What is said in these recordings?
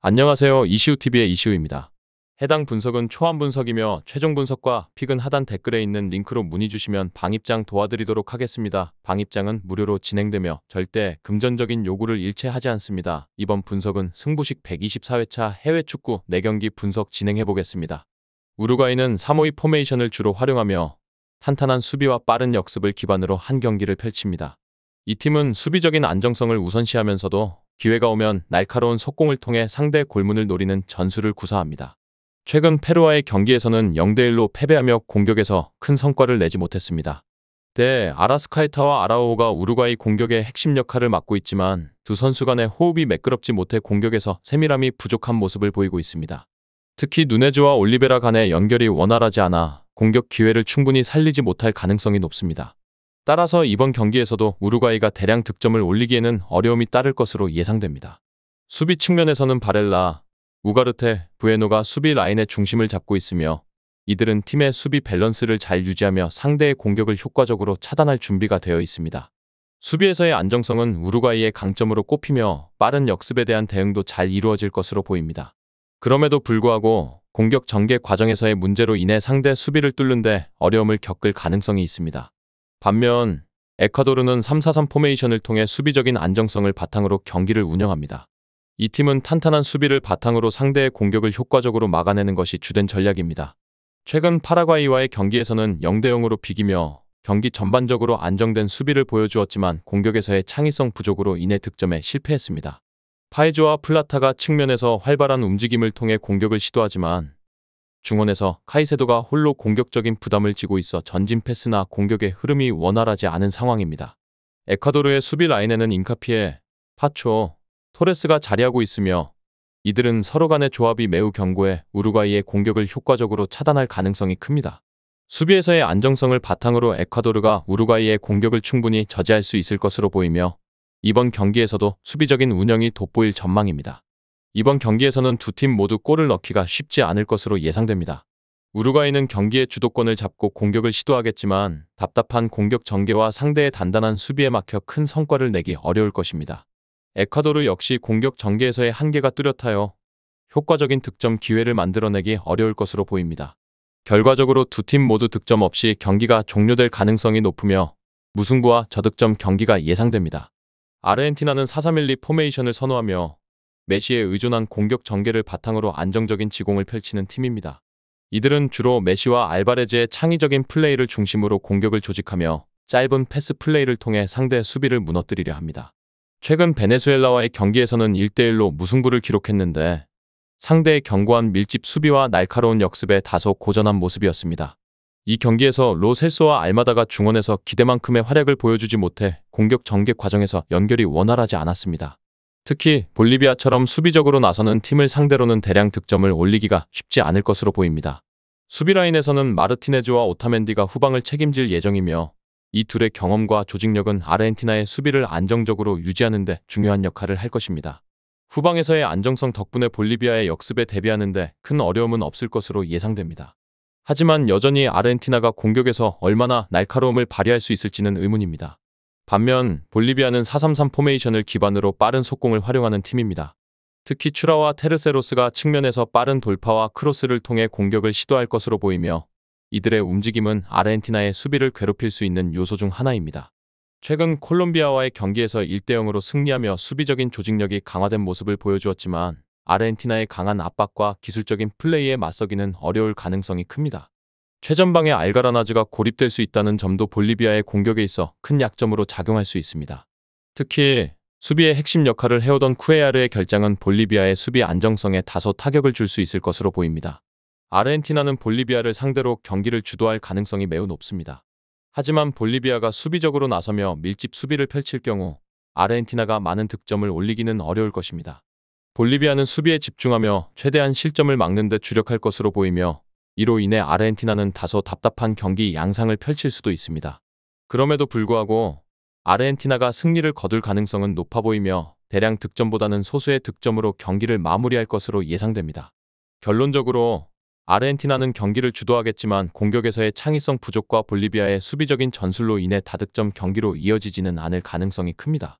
안녕하세요. 이시우TV의 이시우입니다. 해당 분석은 초안 분석이며 최종 분석과 픽은 하단 댓글에 있는 링크로 문의 주시면 방입장 도와드리도록 하겠습니다. 방입장은 무료로 진행되며 절대 금전적인 요구를 일체하지 않습니다. 이번 분석은 승부식 124회차 해외 축구 4경기 분석 진행해 보겠습니다. 우루과이는 3-5-2 포메이션을 주로 활용하며 탄탄한 수비와 빠른 역습을 기반으로 한 경기를 펼칩니다. 이 팀은 수비적인 안정성을 우선시하면서도 기회가 오면 날카로운 속공을 통해 상대 골문을 노리는 전술을 구사합니다. 최근 페루와의 경기에서는 0-1로 패배하며 공격에서 큰 성과를 내지 못했습니다. 대 아라스카에타와 아라오가 우루과이 공격의 핵심 역할을 맡고 있지만 두 선수 간의 호흡이 매끄럽지 못해 공격에서 세밀함이 부족한 모습을 보이고 있습니다. 특히 누네즈와 올리베라 간의 연결이 원활하지 않아 공격 기회를 충분히 살리지 못할 가능성이 높습니다. 따라서 이번 경기에서도 우루과이가 대량 득점을 올리기에는 어려움이 따를 것으로 예상됩니다. 수비 측면에서는 바렐라, 우가르테, 부에노가 수비 라인의 중심을 잡고 있으며 이들은 팀의 수비 밸런스를 잘 유지하며 상대의 공격을 효과적으로 차단할 준비가 되어 있습니다. 수비에서의 안정성은 우루과이의 강점으로 꼽히며 빠른 역습에 대한 대응도 잘 이루어질 것으로 보입니다. 그럼에도 불구하고 공격 전개 과정에서의 문제로 인해 상대 수비를 뚫는 데 어려움을 겪을 가능성이 있습니다. 반면 에콰도르는 3-4-3 포메이션을 통해 수비적인 안정성을 바탕으로 경기를 운영합니다. 이 팀은 탄탄한 수비를 바탕으로 상대의 공격을 효과적으로 막아내는 것이 주된 전략입니다. 최근 파라과이와의 경기에서는 0-0으로 비기며 경기 전반적으로 안정된 수비를 보여주었지만 공격에서의 창의성 부족으로 인해 득점에 실패했습니다. 파에조와 플라타가 측면에서 활발한 움직임을 통해 공격을 시도하지만 중원에서 카이세도가 홀로 공격적인 부담을 지고 있어 전진 패스나 공격의 흐름이 원활하지 않은 상황입니다. 에콰도르의 수비 라인에는 인카피에, 파초, 토레스가 자리하고 있으며 이들은 서로 간의 조합이 매우 견고해 우루과이의 공격을 효과적으로 차단할 가능성이 큽니다. 수비에서의 안정성을 바탕으로 에콰도르가 우루과이의 공격을 충분히 저지할 수 있을 것으로 보이며 이번 경기에서도 수비적인 운영이 돋보일 전망입니다. 이번 경기에서는 두 팀 모두 골을 넣기가 쉽지 않을 것으로 예상됩니다. 우루과이는 경기의 주도권을 잡고 공격을 시도하겠지만 답답한 공격 전개와 상대의 단단한 수비에 막혀 큰 성과를 내기 어려울 것입니다. 에콰도르 역시 공격 전개에서의 한계가 뚜렷하여 효과적인 득점 기회를 만들어내기 어려울 것으로 보입니다. 결과적으로 두 팀 모두 득점 없이 경기가 종료될 가능성이 높으며 무승부와 저득점 경기가 예상됩니다. 아르헨티나는 4-3-1-2 포메이션을 선호하며 메시에 의존한 공격 전개를 바탕으로 안정적인 지공을 펼치는 팀입니다. 이들은 주로 메시와 알바레즈의 창의적인 플레이를 중심으로 공격을 조직하며 짧은 패스 플레이를 통해 상대 수비를 무너뜨리려 합니다. 최근 베네수엘라와의 경기에서는 1-1로 무승부를 기록했는데 상대의 견고한 밀집 수비와 날카로운 역습에 다소 고전한 모습이었습니다. 이 경기에서 로 셀소와 알마다가 중원에서 기대만큼의 활약을 보여주지 못해 공격 전개 과정에서 연결이 원활하지 않았습니다. 특히 볼리비아처럼 수비적으로 나서는 팀을 상대로는 대량 득점을 올리기가 쉽지 않을 것으로 보입니다. 수비 라인에서는 마르티네즈와 오타멘디가 후방을 책임질 예정이며 이 둘의 경험과 조직력은 아르헨티나의 수비를 안정적으로 유지하는 데 중요한 역할을 할 것입니다. 후방에서의 안정성 덕분에 볼리비아의 역습에 대비하는 데 큰 어려움은 없을 것으로 예상됩니다. 하지만 여전히 아르헨티나가 공격에서 얼마나 날카로움을 발휘할 수 있을지는 의문입니다. 반면 볼리비아는 4-3-3 포메이션을 기반으로 빠른 속공을 활용하는 팀입니다. 특히 추라와 테르세로스가 측면에서 빠른 돌파와 크로스를 통해 공격을 시도할 것으로 보이며 이들의 움직임은 아르헨티나의 수비를 괴롭힐 수 있는 요소 중 하나입니다. 최근 콜롬비아와의 경기에서 1-0으로 승리하며 수비적인 조직력이 강화된 모습을 보여주었지만 아르헨티나의 강한 압박과 기술적인 플레이에 맞서기는 어려울 가능성이 큽니다. 최전방의 알가라나즈가 고립될 수 있다는 점도 볼리비아의 공격에 있어 큰 약점으로 작용할 수 있습니다. 특히 수비의 핵심 역할을 해오던 쿠에야르의 결장은 볼리비아의 수비 안정성에 다소 타격을 줄 수 있을 것으로 보입니다. 아르헨티나는 볼리비아를 상대로 경기를 주도할 가능성이 매우 높습니다. 하지만 볼리비아가 수비적으로 나서며 밀집 수비를 펼칠 경우 아르헨티나가 많은 득점을 올리기는 어려울 것입니다. 볼리비아는 수비에 집중하며 최대한 실점을 막는 데 주력할 것으로 보이며 이로 인해 아르헨티나는 다소 답답한 경기 양상을 펼칠 수도 있습니다. 그럼에도 불구하고 아르헨티나가 승리를 거둘 가능성은 높아 보이며 대량 득점보다는 소수의 득점으로 경기를 마무리할 것으로 예상됩니다. 결론적으로 아르헨티나는 경기를 주도하겠지만 공격에서의 창의성 부족과 볼리비아의 수비적인 전술로 인해 다득점 경기로 이어지지는 않을 가능성이 큽니다.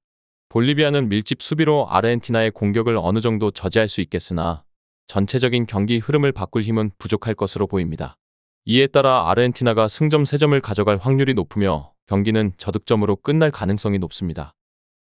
볼리비아는 밀집 수비로 아르헨티나의 공격을 어느 정도 저지할 수 있겠으나 전체적인 경기 흐름을 바꿀 힘은 부족할 것으로 보입니다. 이에 따라 아르헨티나가 승점 3점을 가져갈 확률이 높으며 경기는 저득점으로 끝날 가능성이 높습니다.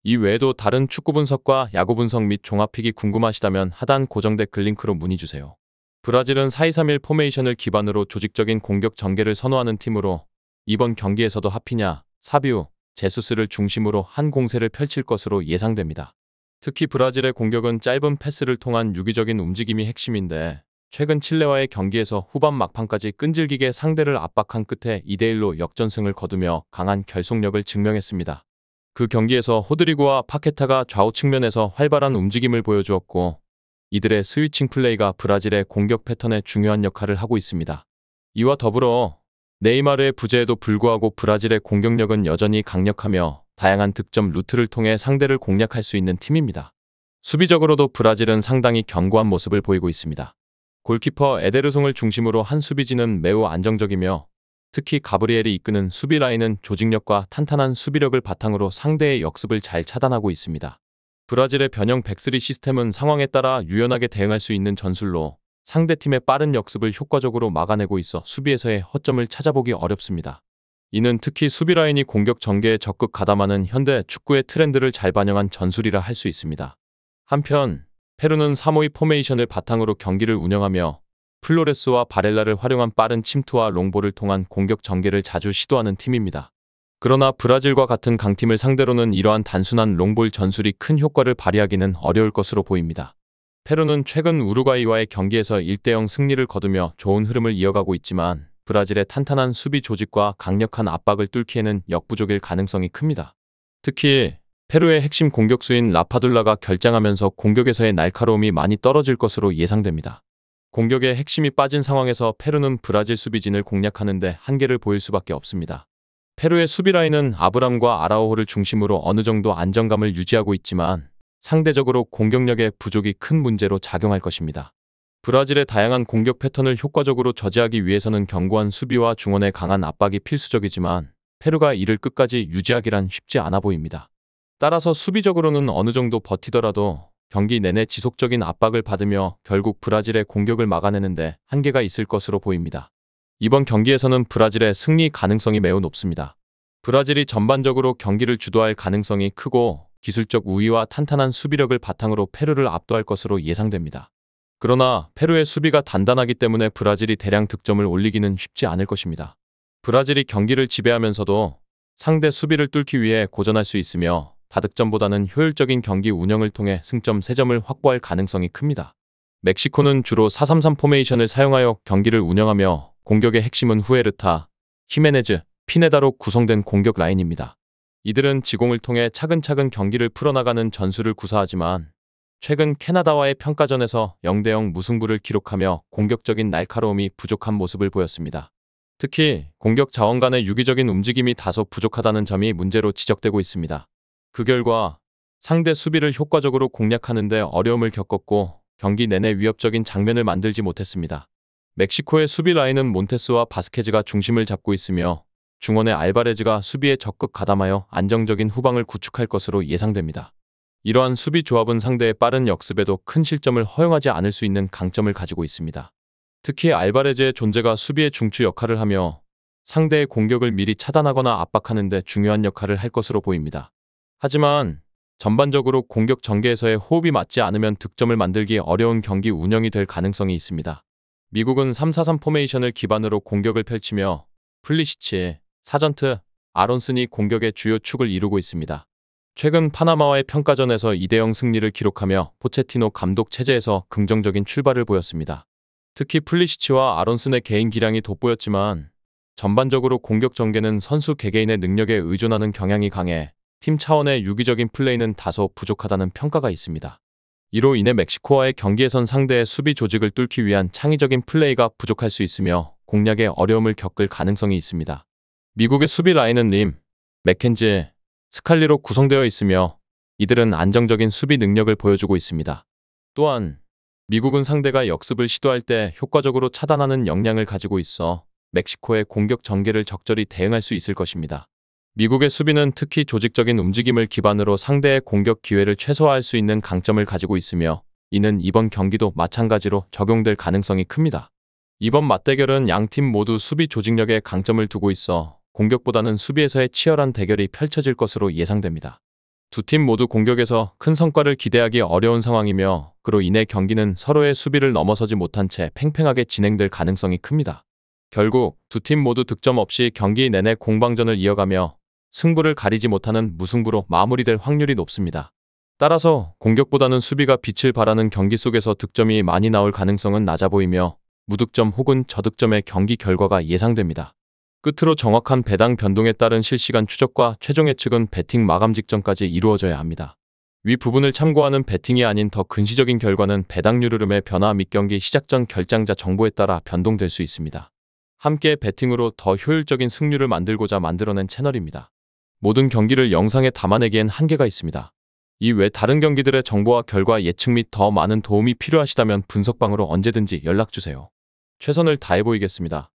이 외에도 다른 축구 분석과 야구 분석 및 종합픽이 궁금하시다면 하단 고정 댓글 링크로 문의주세요. 브라질은 4-2-3-1 포메이션을 기반으로 조직적인 공격 전개를 선호하는 팀으로 이번 경기에서도 하피냐, 사비우, 제수스를 중심으로 한 공세를 펼칠 것으로 예상됩니다. 특히 브라질의 공격은 짧은 패스를 통한 유기적인 움직임이 핵심인데 최근 칠레와의 경기에서 후반 막판까지 끈질기게 상대를 압박한 끝에 2대1로 역전승을 거두며 강한 결속력을 증명했습니다. 그 경기에서 호드리구와 파케타가 좌우 측면에서 활발한 움직임을 보여주었고 이들의 스위칭 플레이가 브라질의 공격 패턴에 중요한 역할을 하고 있습니다. 이와 더불어 네이마르의 부재에도 불구하고 브라질의 공격력은 여전히 강력하며 다양한 득점 루트를 통해 상대를 공략할 수 있는 팀입니다. 수비적으로도 브라질은 상당히 견고한 모습을 보이고 있습니다. 골키퍼 에데르송을 중심으로 한 수비진은 매우 안정적이며 특히 가브리엘이 이끄는 수비 라인은 조직력과 탄탄한 수비력을 바탕으로 상대의 역습을 잘 차단하고 있습니다. 브라질의 변형 백스리 시스템은 상황에 따라 유연하게 대응할 수 있는 전술로 상대팀의 빠른 역습을 효과적으로 막아내고 있어 수비에서의 허점을 찾아보기 어렵습니다. 이는 특히 수비 라인이 공격 전개에 적극 가담하는 현대 축구의 트렌드를 잘 반영한 전술이라 할 수 있습니다. 한편 페루는 3-5-2 포메이션을 바탕으로 경기를 운영하며 플로레스와 바렐라를 활용한 빠른 침투와 롱볼을 통한 공격 전개를 자주 시도하는 팀입니다. 그러나 브라질과 같은 강팀을 상대로는 이러한 단순한 롱볼 전술이 큰 효과를 발휘하기는 어려울 것으로 보입니다. 페루는 최근 우루과이와의 경기에서 1대0 승리를 거두며 좋은 흐름을 이어가고 있지만 브라질의 탄탄한 수비 조직과 강력한 압박을 뚫기에는 역부족일 가능성이 큽니다. 특히 페루의 핵심 공격수인 라파둘라가 결장하면서 공격에서의 날카로움이 많이 떨어질 것으로 예상됩니다. 공격의 핵심이 빠진 상황에서 페루는 브라질 수비진을 공략하는데 한계를 보일 수밖에 없습니다. 페루의 수비 라인은 아브람과 아라오호를 중심으로 어느 정도 안정감을 유지하고 있지만 상대적으로 공격력의 부족이 큰 문제로 작용할 것입니다. 브라질의 다양한 공격 패턴을 효과적으로 저지하기 위해서는 견고한 수비와 중원의 강한 압박이 필수적이지만 페루가 이를 끝까지 유지하기란 쉽지 않아 보입니다. 따라서 수비적으로는 어느 정도 버티더라도 경기 내내 지속적인 압박을 받으며 결국 브라질의 공격을 막아내는데 한계가 있을 것으로 보입니다. 이번 경기에서는 브라질의 승리 가능성이 매우 높습니다. 브라질이 전반적으로 경기를 주도할 가능성이 크고 기술적 우위와 탄탄한 수비력을 바탕으로 페루를 압도할 것으로 예상됩니다. 그러나 페루의 수비가 단단하기 때문에 브라질이 대량 득점을 올리기는 쉽지 않을 것입니다. 브라질이 경기를 지배하면서도 상대 수비를 뚫기 위해 고전할 수 있으며 다득점보다는 효율적인 경기 운영을 통해 승점 3점을 확보할 가능성이 큽니다. 멕시코는 주로 4-3-3 포메이션을 사용하여 경기를 운영하며 공격의 핵심은 후에르타, 히메네즈, 피네다로 구성된 공격 라인입니다. 이들은 지공을 통해 차근차근 경기를 풀어나가는 전술을 구사하지만 최근 캐나다와의 평가전에서 0대0 무승부를 기록하며 공격적인 날카로움이 부족한 모습을 보였습니다. 특히 공격 자원 간의 유기적인 움직임이 다소 부족하다는 점이 문제로 지적되고 있습니다. 그 결과 상대 수비를 효과적으로 공략하는 데 어려움을 겪었고 경기 내내 위협적인 장면을 만들지 못했습니다. 멕시코의 수비 라인은 몬테스와 바스케즈가 중심을 잡고 있으며 중원의 알바레즈가 수비에 적극 가담하여 안정적인 후방을 구축할 것으로 예상됩니다. 이러한 수비 조합은 상대의 빠른 역습에도 큰 실점을 허용하지 않을 수 있는 강점을 가지고 있습니다. 특히 알바레즈의 존재가 수비의 중추 역할을 하며 상대의 공격을 미리 차단하거나 압박하는 데 중요한 역할을 할 것으로 보입니다. 하지만 전반적으로 공격 전개에서의 호흡이 맞지 않으면 득점을 만들기 어려운 경기 운영이 될 가능성이 있습니다. 미국은 3-4-3 포메이션을 기반으로 공격을 펼치며 플리시치, 사전트, 아론슨이 공격의 주요 축을 이루고 있습니다. 최근 파나마와의 평가전에서 2대0 승리를 기록하며 포체티노 감독 체제에서 긍정적인 출발을 보였습니다. 특히 플리시치와 아론슨의 개인 기량이 돋보였지만 전반적으로 공격 전개는 선수 개개인의 능력에 의존하는 경향이 강해 팀 차원의 유기적인 플레이는 다소 부족하다는 평가가 있습니다. 이로 인해 멕시코와의 경기에선 상대의 수비 조직을 뚫기 위한 창의적인 플레이가 부족할 수 있으며 공략에 어려움을 겪을 가능성이 있습니다. 미국의 수비 라인은 림, 맥켄지, 스칼리로 구성되어 있으며 이들은 안정적인 수비 능력을 보여주고 있습니다. 또한 미국은 상대가 역습을 시도할 때 효과적으로 차단하는 역량을 가지고 있어 멕시코의 공격 전개를 적절히 대응할 수 있을 것입니다. 미국의 수비는 특히 조직적인 움직임을 기반으로 상대의 공격 기회를 최소화할 수 있는 강점을 가지고 있으며 이는 이번 경기도 마찬가지로 적용될 가능성이 큽니다. 이번 맞대결은 양팀 모두 수비 조직력에 강점을 두고 있어 공격보다는 수비에서의 치열한 대결이 펼쳐질 것으로 예상됩니다. 두 팀 모두 공격에서 큰 성과를 기대하기 어려운 상황이며 그로 인해 경기는 서로의 수비를 넘어서지 못한 채 팽팽하게 진행될 가능성이 큽니다. 결국 두 팀 모두 득점 없이 경기 내내 공방전을 이어가며 승부를 가리지 못하는 무승부로 마무리될 확률이 높습니다. 따라서 공격보다는 수비가 빛을 발하는 경기 속에서 득점이 많이 나올 가능성은 낮아 보이며 무득점 혹은 저득점의 경기 결과가 예상됩니다. 끝으로 정확한 배당 변동에 따른 실시간 추적과 최종 예측은 배팅 마감 직전까지 이루어져야 합니다. 위 부분을 참고하는 배팅이 아닌 더 근시적인 결과는 배당률 흐름의 변화 및 경기 시작 전 결장자 정보에 따라 변동될 수 있습니다. 함께 배팅으로 더 효율적인 승률을 만들고자 만들어낸 채널입니다. 모든 경기를 영상에 담아내기엔 한계가 있습니다. 이외 다른 경기들의 정보와 결과 예측 및 더 많은 도움이 필요하시다면 분석방으로 언제든지 연락주세요. 최선을 다해 보이겠습니다.